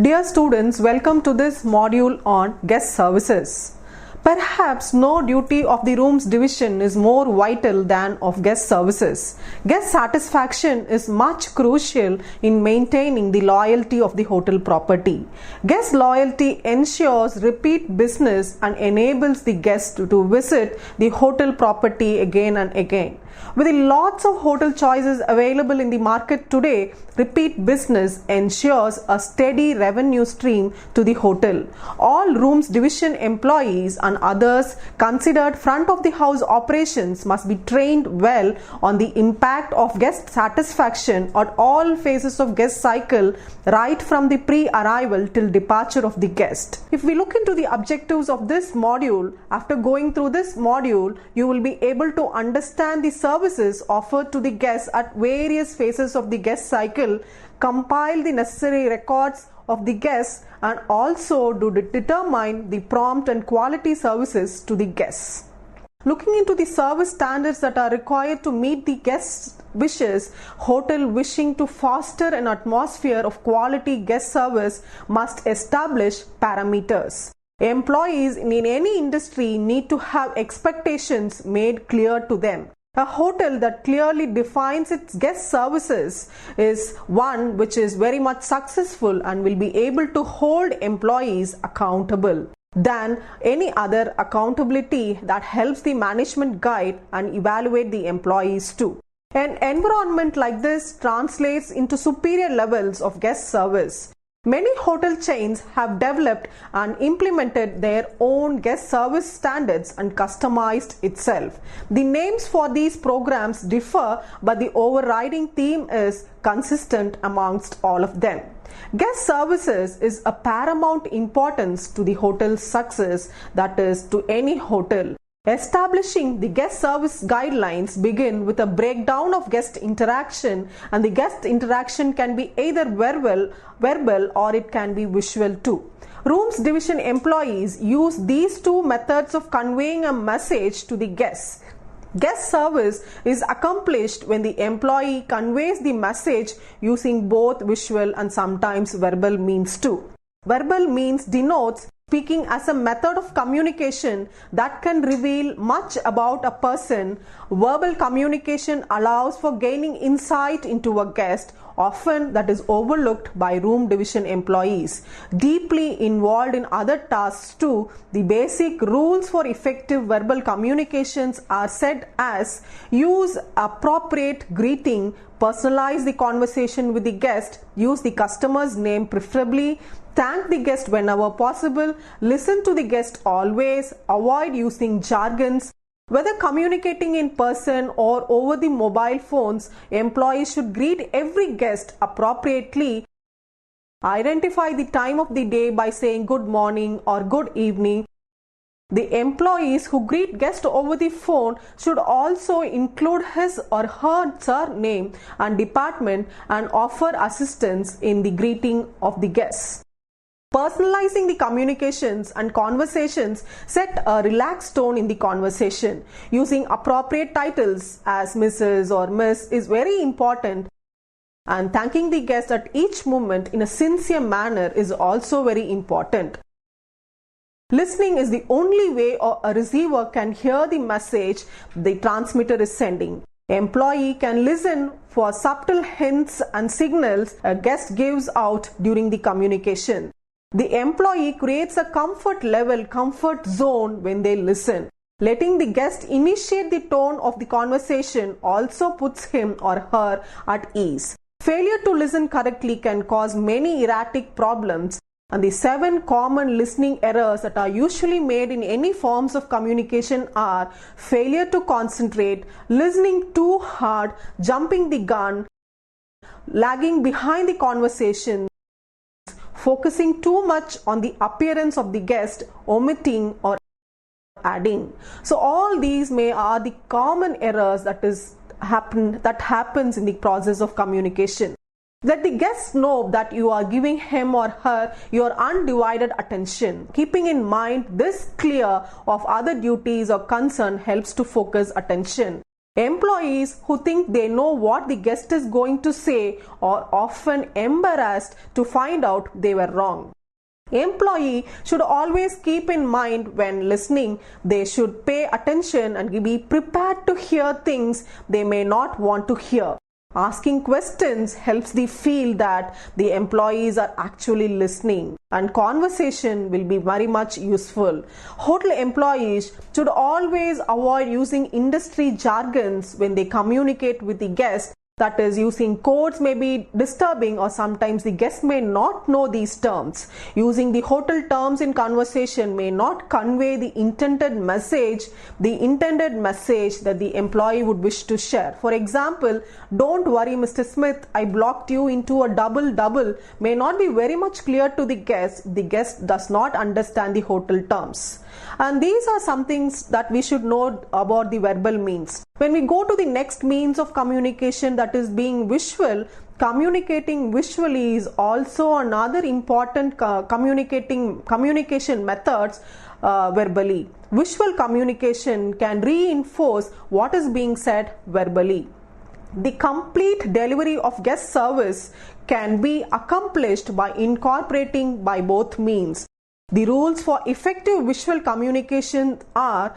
Dear students, welcome to this module on guest services. Perhaps no duty of the rooms division is more vital than of guest services. Guest satisfaction is much crucial in maintaining the loyalty of the hotel property. Guest loyalty ensures repeat business and enables the guest to visit the hotel property again and again. With lots of hotel choices available in the market today, repeat business ensures a steady revenue stream to the hotel. All rooms division employees and others considered front of the house operations must be trained well on the impact of guest satisfaction at all phases of guest cycle, right from the pre-arrival till departure of the guest. If we look into the objectives of this module, after going through this module, you will be able to understand the services offered to the guests at various phases of the guest cycle, compile the necessary records of the guests, and also determine the prompt and quality services to the guests. Looking into the service standards that are required to meet the guests' wishes, hotel wishing to foster an atmosphere of quality guest service must establish parameters. Employees in any industry need to have expectations made clear to them. A hotel that clearly defines its guest services is one which is very much successful and will be able to hold employees accountable than any other accountability that helps the management guide and evaluate the employees too. An environment like this translates into superior levels of guest service. Many hotel chains have developed and implemented their own guest service standards and customized itself. The names for these programs differ, but the overriding theme is consistent amongst all of them. Guest services is a paramount importance to the hotel's success, that is, to any hotel. Establishing the guest service guidelines begin with a breakdown of guest interaction, and the guest interaction can be either verbal or it can be visual too. Rooms division employees use these two methods of conveying a message to the guests. Guest service is accomplished when the employee conveys the message using both visual and sometimes verbal means too. Verbal means denotes speaking as a method of communication that can reveal much about a person. Verbal communication allows for gaining insight into a guest, often that is overlooked by room division employees. Deeply involved in other tasks too, the basic rules for effective verbal communications are said as: use appropriate greeting, personalize the conversation with the guest, use the customer's name preferably, thank the guest whenever possible, listen to the guest always, avoid using jargons. Whether communicating in person or over the mobile phones, employees should greet every guest appropriately. Identify the time of the day by saying good morning or good evening. The employees who greet guests over the phone should also include his or her surname and department and offer assistance in the greeting of the guests. Personalizing the communications and conversations set a relaxed tone in the conversation. Using appropriate titles as Mrs. or Miss is very important, and thanking the guest at each moment in a sincere manner is also very important. Listening is the only way a receiver can hear the message the transmitter is sending. Employee can listen for subtle hints and signals a guest gives out during the communication. The employee creates a comfort zone when they listen. Letting the guest initiate the tone of the conversation also puts him or her at ease. Failure to listen correctly can cause many erratic problems, and the 7 common listening errors that are usually made in any forms of communication are: failure to concentrate, listening too hard, jumping the gun, lagging behind the conversation, focusing too much on the appearance of the guest, omitting or adding. So all these are the common errors that happens in the process of communication. Let the guest know that you are giving him or her your undivided attention. Keeping in mind this clear of other duties or concern helps to focus attention. Employees who think they know what the guest is going to say are often embarrassed to find out they were wrong. Employee should always keep in mind when listening, they should pay attention and be prepared to hear things they may not want to hear. Asking questions helps them feel that the employees are actually listening, and conversation will be very much useful. Hotel employees should always avoid using industry jargons when they communicate with the guests. That is, using codes may be disturbing, or sometimes the guest may not know these terms. Using the hotel terms in conversation may not convey the intended message that the employee would wish to share. For example, "Don't worry, Mr. Smith, I blocked you into a double" may not be very much clear to the guest if the guest does not understand the hotel terms. And these are some things that we should know about the verbal means. When we go to the next means of communication, that is being visual, communicating visually is also another important communication methods verbally. Visual communication can reinforce what is being said verbally. The complete delivery of guest service can be accomplished by incorporating by both means. The rules for effective visual communication are: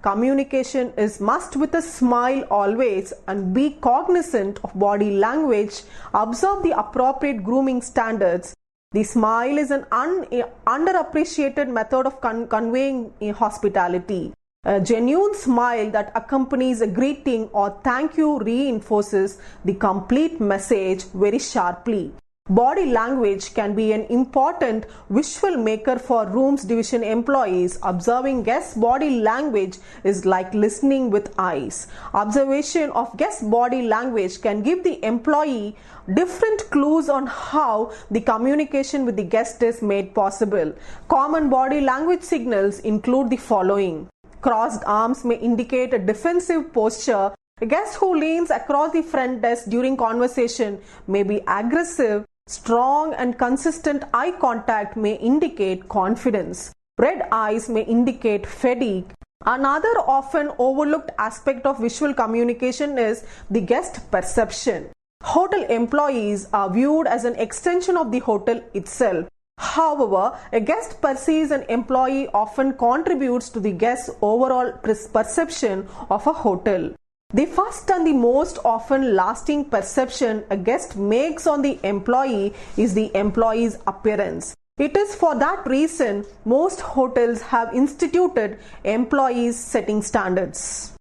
communication is must with a smile always, and be cognizant of body language. Observe the appropriate grooming standards. The smile is an underappreciated method of conveying hospitality. A genuine smile that accompanies a greeting or thank you reinforces the complete message very sharply. Body language can be an important visual maker for rooms division employees. Observing guests' body language is like listening with eyes. Observation of guests' body language can give the employee different clues on how the communication with the guest is made possible. Common body language signals include the following. Crossed arms may indicate a defensive posture. A guest who leans across the front desk during conversation may be aggressive. Strong and consistent eye contact may indicate confidence. Red eyes may indicate fatigue. Another often overlooked aspect of visual communication is the guest perception. Hotel employees are viewed as an extension of the hotel itself. However, a guest perceives an employee often contributes to the guest's overall perception of a hotel. The first and the most often lasting perception a guest makes on the employee is the employee's appearance. It is for that reason most hotels have instituted employees setting standards.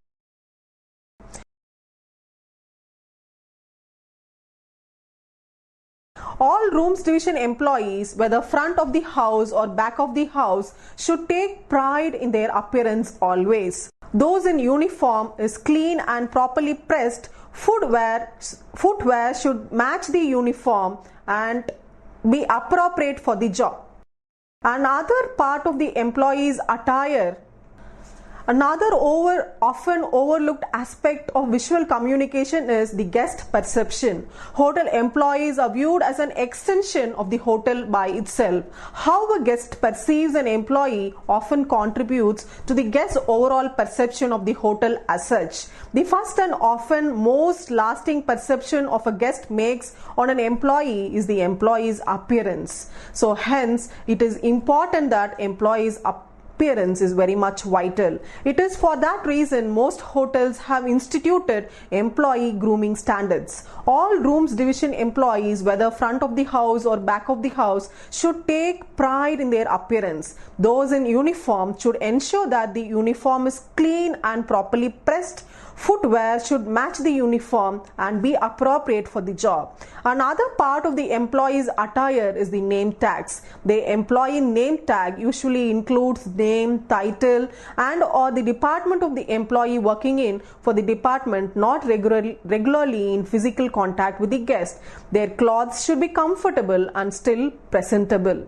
All rooms division employees, whether front of the house or back of the house, should take pride in their appearance always. Those in uniform is clean and properly pressed. Footwear should match the uniform and be appropriate for the job. Another part of the employee's attire. Another often overlooked aspect of visual communication is the guest perception. Hotel employees are viewed as an extension of the hotel by itself. How a guest perceives an employee often contributes to the guest's overall perception of the hotel as such. The first and often most lasting perception of a guest makes on an employee is the employee's appearance. So hence, it is important that employees' appearance is very much vital. It is for that reason most hotels have instituted employee grooming standards. All rooms division employees, whether front of the house or back of the house, should take pride in their appearance. Those in uniform should ensure that the uniform is clean and properly pressed. Footwear should match the uniform and be appropriate for the job. Another part of the employee's attire is the name tags. The employee name tag usually includes name, title, and or the department of the employee working in for the department not regularly in physical contact with the guest. Their clothes should be comfortable and still presentable.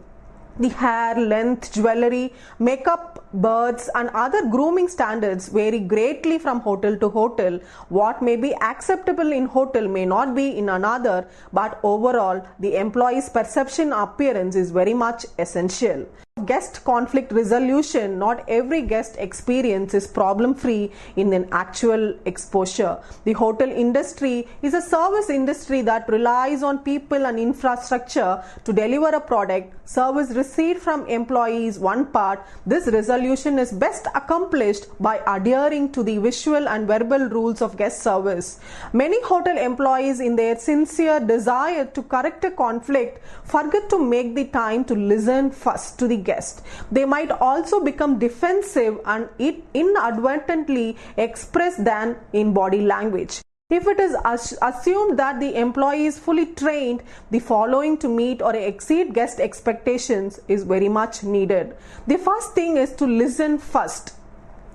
The hair, length, jewelry, makeup, birds and other grooming standards vary greatly from hotel to hotel. What may be acceptable in hotel may not be in another, but overall the employee's perception appearance is very much essential. Guest conflict resolution. Not every guest experience is problem free in an actual exposure. The hotel industry is a service industry that relies on people and infrastructure to deliver a product. Service received from employees one part. This resolution is best accomplished by adhering to the visual and verbal rules of guest service. Many hotel employees, in their sincere desire to correct a conflict, forget to make the time to listen first to the guest. They might also become defensive and inadvertently express than in body language. If it is assumed that the employee is fully trained, the following to meet or exceed guest expectations is very much needed. The first thing is to listen first.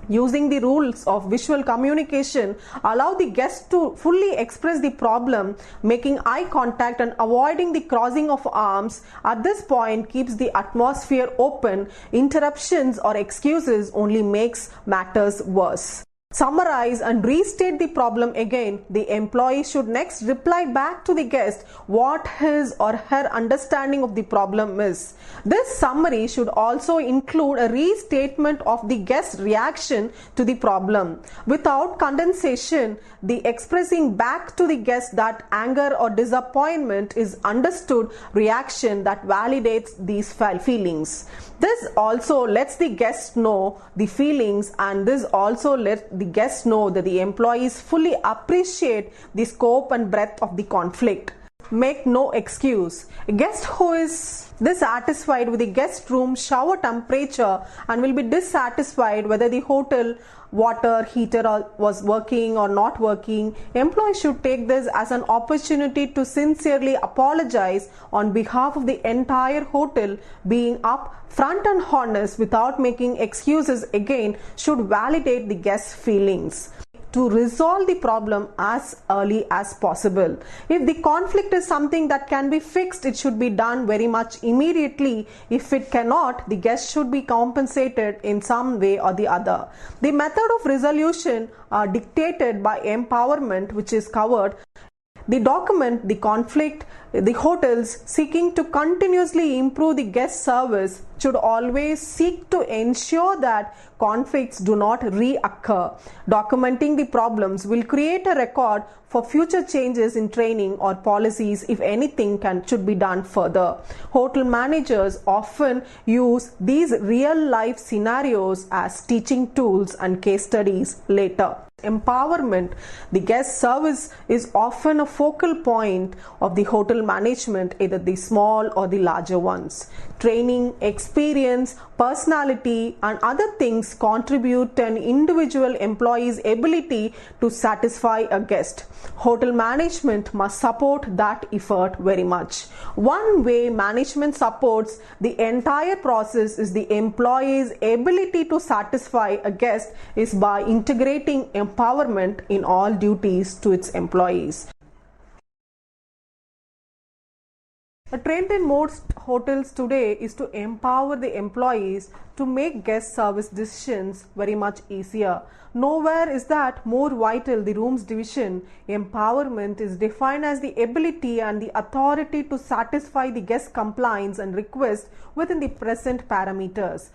Using the rules of visual communication, allow the guest to fully express the problem, making eye contact and avoiding the crossing of arms. At this point, keeps the atmosphere open. Interruptions or excuses only makes matters worse. Summarize and restate the problem again. The employee should next reply back to the guest what his or her understanding of the problem is. This summary should also include a restatement of the guest's reaction to the problem. Without condensation, the expressing back to the guest that anger or disappointment is understood reaction that validates these feelings. This also lets the guest know the feelings, and this also lets the guests know that the employees fully appreciate the scope and breadth of the conflict. Make no excuse. A guest who is dissatisfied with the guest room shower temperature and will be dissatisfied whether the hotel water heater was working or not working, employees should take this as an opportunity to sincerely apologize on behalf of the entire hotel. Being up front and honest without making excuses again should validate the guest's feelings. To resolve the problem as early as possible. If the conflict is something that can be fixed, it should be done very much immediately. If it cannot, the guest should be compensated in some way or the other. The method of resolution are dictated by empowerment, which is covered. The document the conflict. The hotels seeking to continuously improve the guest service should always seek to ensure that conflicts do not reoccur. Documenting the problems will create a record for future changes in training or policies if anything should be done further. Hotel managers often use these real-life scenarios as teaching tools and case studies later. Empowerment. The guest service is often a focal point of the hotel management, either the small or the larger ones. Training, experience, personality, and other things contribute to an individual employee's ability to satisfy a guest. Hotel management must support that effort very much. One way management supports the entire process is the employee's ability to satisfy a guest is by integrating empowerment in all duties to its employees. A trend in most hotels today is to empower the employees to make guest service decisions very much easier. Nowhere is that more vital. The rooms division. Empowerment is defined as the ability and the authority to satisfy the guest complaints and requests within the present parameters.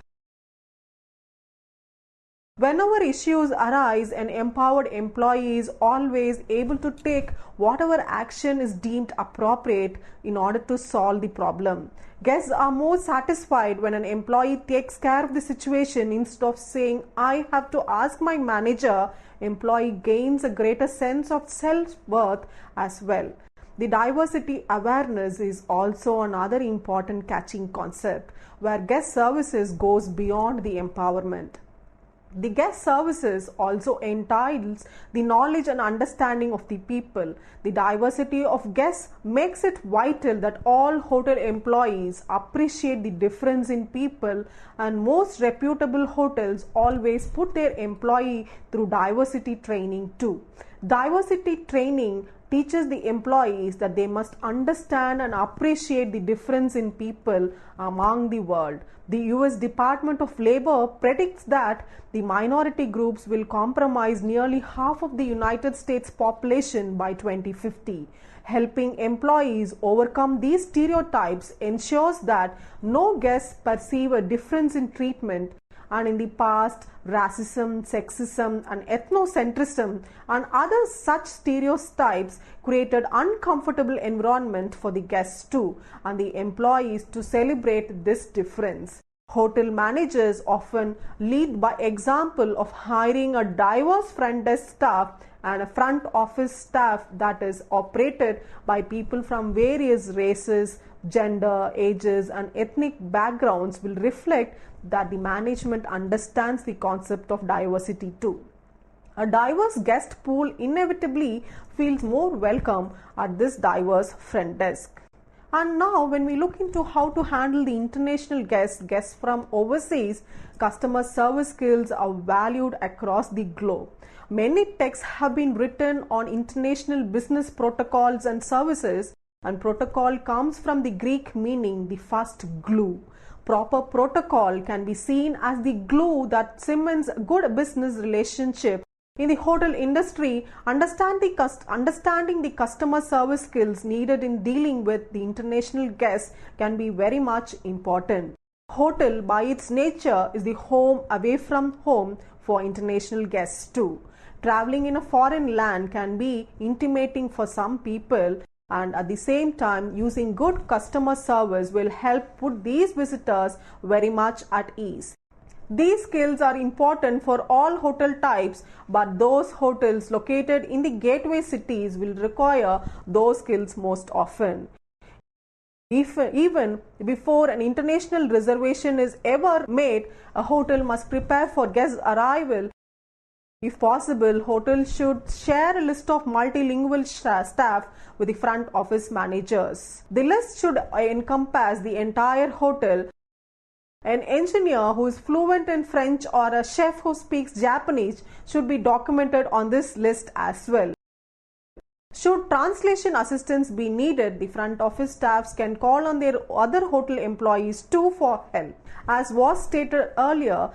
Whenever issues arise, an empowered employee is always able to take whatever action is deemed appropriate in order to solve the problem. Guests are more satisfied when an employee takes care of the situation instead of saying, "I have to ask my manager." Employee gains a greater sense of self-worth as well. The diversity awareness is also another important catching concept where guest services goes beyond the empowerment. The guest services also entails the knowledge and understanding of the people. The diversity of guests makes it vital that all hotel employees appreciate the difference in people, and most reputable hotels always put their employee through diversity training too. Diversity training teaches the employees that they must understand and appreciate the difference in people among the world. The US Department of Labor predicts that the minority groups will comprise nearly half of the United States population by 2050. Helping employees overcome these stereotypes ensures that no guests perceive a difference in treatment. And in the past, racism, sexism, and ethnocentrism and other such stereotypes created uncomfortable environment for the guests too, and the employees to celebrate this difference. Hotel managers often lead by example of hiring a diverse front desk staff and a front office staff that is operated by people from various races, gender, ages, and ethnic backgrounds will reflect that the management understands the concept of diversity too. A diverse guest pool inevitably feels more welcome at this diverse front desk. And now when we look into how to handle the international guests from overseas, customer service skills are valued across the globe. Many texts have been written on international business protocols and services, and protocol comes from the Greek meaning the first glue. Proper protocol can be seen as the glue that cements good business relationship. In the hotel industry, understanding the customer service skills needed in dealing with the international guests can be very much important. Hotel by its nature is the home away from home for international guests too. Traveling in a foreign land can be intimidating for some people, and at the same time using good customer service will help put these visitors very much at ease. These skills are important for all hotel types, but those hotels located in the gateway cities will require those skills most often. Even before an international reservation is ever made, a hotel must prepare for guest arrival. If possible, hotels should share a list of multilingual staff with the front office managers. The list should encompass the entire hotel. An engineer who is fluent in French or a chef who speaks Japanese should be documented on this list as well. Should translation assistance be needed, the front office staffs can call on their other hotel employees too for help. As was stated earlier,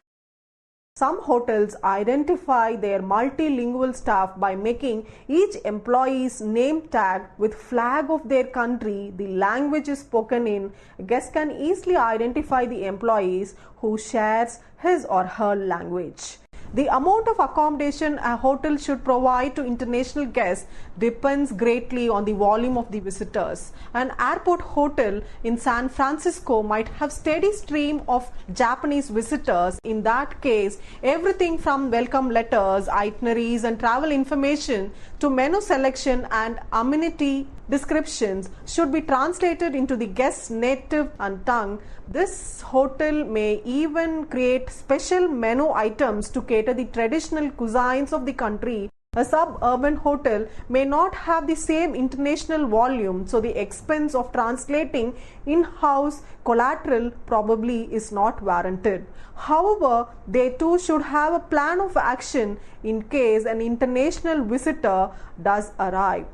some hotels identify their multilingual staff by making each employee's name tag with flag of their country the language is spoken in. Guests can easily identify the employees who shares his or her language. The amount of accommodation a hotel should provide to international guests depends greatly on the volume of the visitors. An airport hotel in San Francisco might have steady stream of Japanese visitors. In that case, everything from welcome letters, itineraries, and travel information to menu selection and amenity descriptions should be translated into the guest's native tongue. This hotel may even create special menu items to cater the traditional cuisines of the country. A suburban hotel may not have the same international volume, so the expense of translating in-house collateral probably is not warranted. However, they too should have a plan of action in case an international visitor does arrive.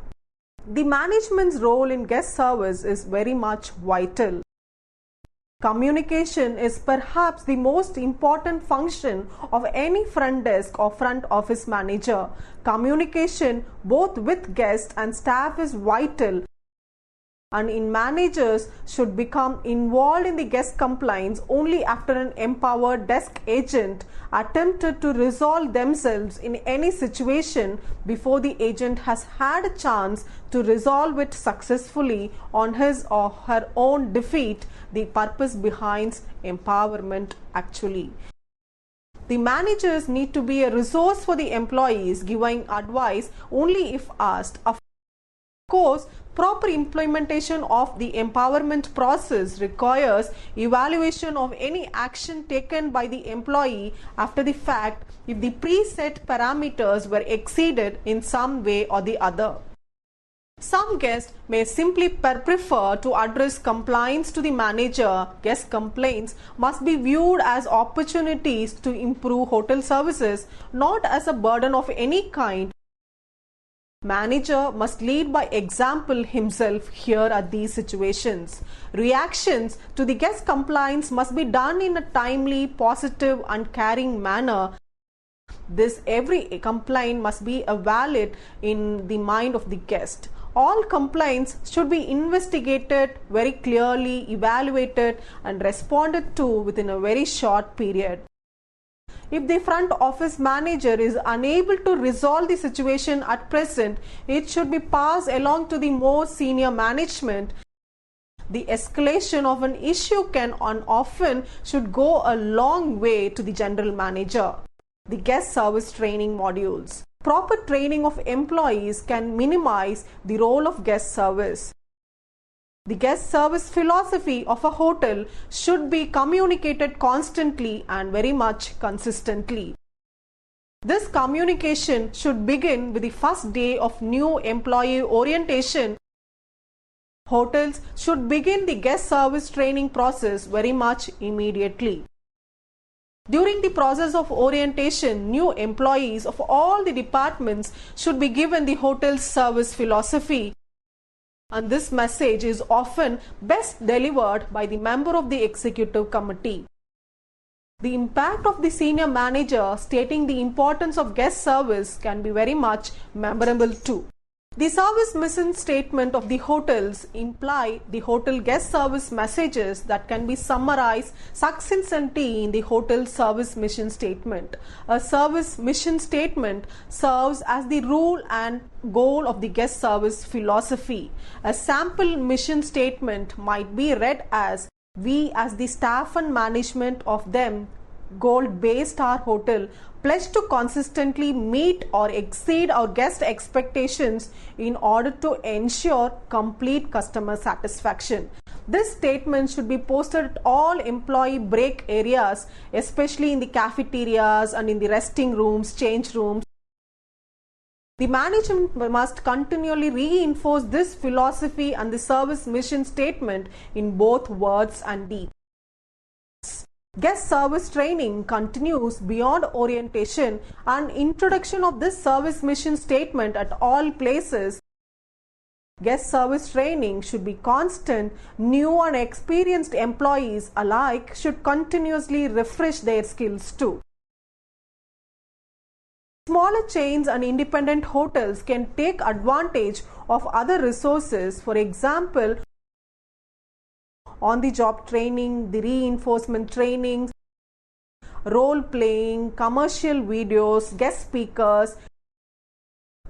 The management's role in guest service is very much vital. Communication is perhaps the most important function of any front desk or front office manager. Communication both with guests and staff is vital, and managers should become involved in the guest complaints only after an empowered desk agent attempted to resolve themselves in any situation before the agent has had a chance to resolve it successfully on his or her own defeat. The purpose behind empowerment actually. The managers need to be a resource for the employees, giving advice only if asked. Of course, proper implementation of the empowerment process requires evaluation of any action taken by the employee after the fact if the preset parameters were exceeded in some way or the other. Some guests may simply prefer to address complaints to the manager. Guest complaints must be viewed as opportunities to improve hotel services, not as a burden of any kind. Manager must lead by example himself here at these situations. Reactions to the guest complaints must be done in a timely, positive and caring manner. Every complaint must be valid in the mind of the guest. All complaints should be investigated very clearly, evaluated and responded to within a very short period. If the front office manager is unable to resolve the situation at present, it should be passed along to the more senior management. The escalation of an issue can and often should go a long way to the general manager. The guest service training modules. Proper training of employees can minimize the role of guest service. The guest service philosophy of a hotel should be communicated constantly and very much consistently. This communication should begin with the first day of new employee orientation. Hotels should begin the guest service training process very much immediately. During the process of orientation, new employees of all the departments should be given the hotel's service philosophy. And this message is often best delivered by the member of the executive committee. The impact of the senior manager stating the importance of guest service can be very much memorable too. The service mission statement of the hotels imply the hotel guest service messages that can be summarized succinctly in the hotel service mission statement. A service mission statement serves as the rule and goal of the guest service philosophy. A sample mission statement might be read as, "We as the staff and management of them gold-based our hotel pledge to consistently meet or exceed our guest expectations in order to ensure complete customer satisfaction." This statement should be posted at all employee break areas, especially in the cafeterias and in the resting rooms, change rooms. The management must continually reinforce this philosophy and the service mission statement in both words and deeds. Guest service training continues beyond orientation and introduction of this service mission statement at all places. Guest service training should be constant. New and experienced employees alike should continuously refresh their skills too. Smaller chains and independent hotels can take advantage of other resources, for example, on-the-job training, the reinforcement trainings, role-playing, commercial videos, guest speakers,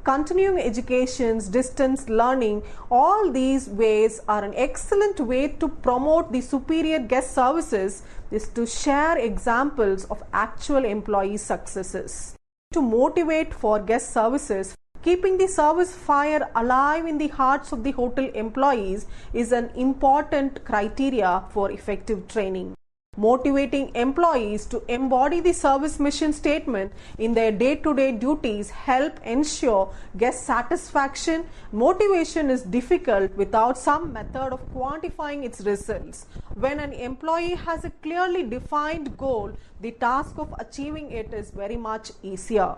continuing educations, distance learning. All these ways are an excellent way to promote the superior guest services is to share examples of actual employee successes. To motivate for guest services, keeping the service fire alive in the hearts of the hotel employees is an important criteria for effective training. Motivating employees to embody the service mission statement in their day-to-day duties help ensure guest satisfaction. Motivation is difficult without some method of quantifying its results. When an employee has a clearly defined goal, the task of achieving it is very much easier.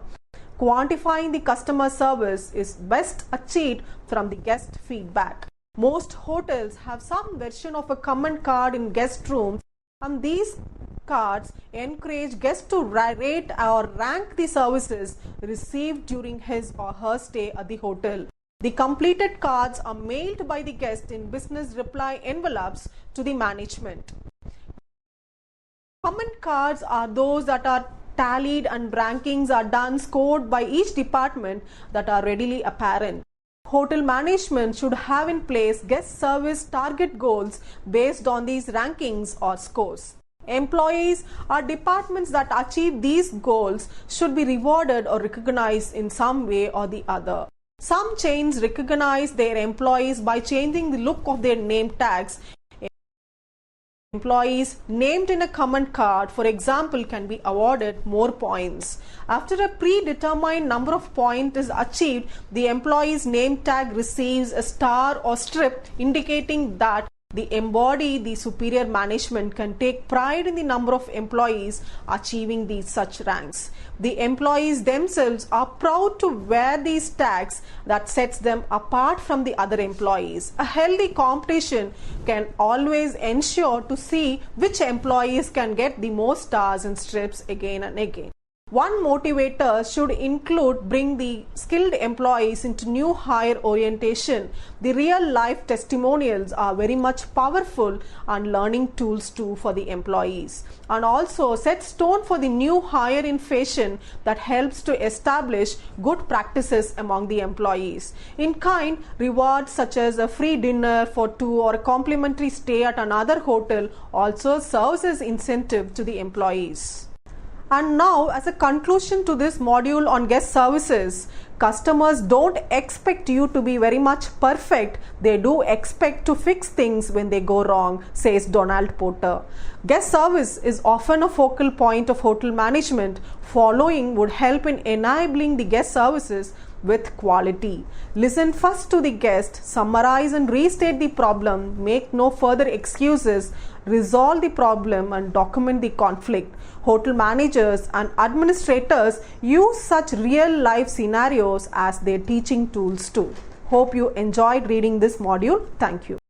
Quantifying the customer service is best achieved from the guest feedback. Most hotels have some version of a comment card in guest rooms, and these cards encourage guests to rate or rank the services received during his or her stay at the hotel. The completed cards are mailed by the guest in business reply envelopes to the management. Comment cards are those that are tallied and rankings are done scored by each department that are readily apparent. Hotel management should have in place guest service target goals based on these rankings or scores. Employees or departments that achieve these goals should be rewarded or recognized in some way or the other. Some chains recognize their employees by changing the look of their name tags. Employees named in a comment card, for example, can be awarded more points. After a predetermined number of points is achieved, the employee's name tag receives a star or strip indicating that the superior management can take pride in the number of employees achieving these such ranks. The employees themselves are proud to wear these tags that sets them apart from the other employees. A healthy competition can always ensure to see which employees can get the most stars and strips again and again. One motivator should include bring the skilled employees into new hire orientation. The real life testimonials are very much powerful and learning tools too for the employees, and also set stone for the new hire in fashion that helps to establish good practices among the employees. In kind rewards such as a free dinner for two or a complimentary stay at another hotel also serves as incentive to the employees. And now, as a conclusion to this module on guest services, customers don't expect you to be very much perfect. They do expect to fix things when they go wrong, says Donald Porter. Guest service is often a focal point of hotel management. Following would help in enabling the guest services with quality. Listen first to the guest, summarize and restate the problem, make no further excuses, resolve the problem and document the conflict. Hotel managers and administrators use such real life scenarios as their teaching tools too. Hope you enjoyed reading this module. Thank you.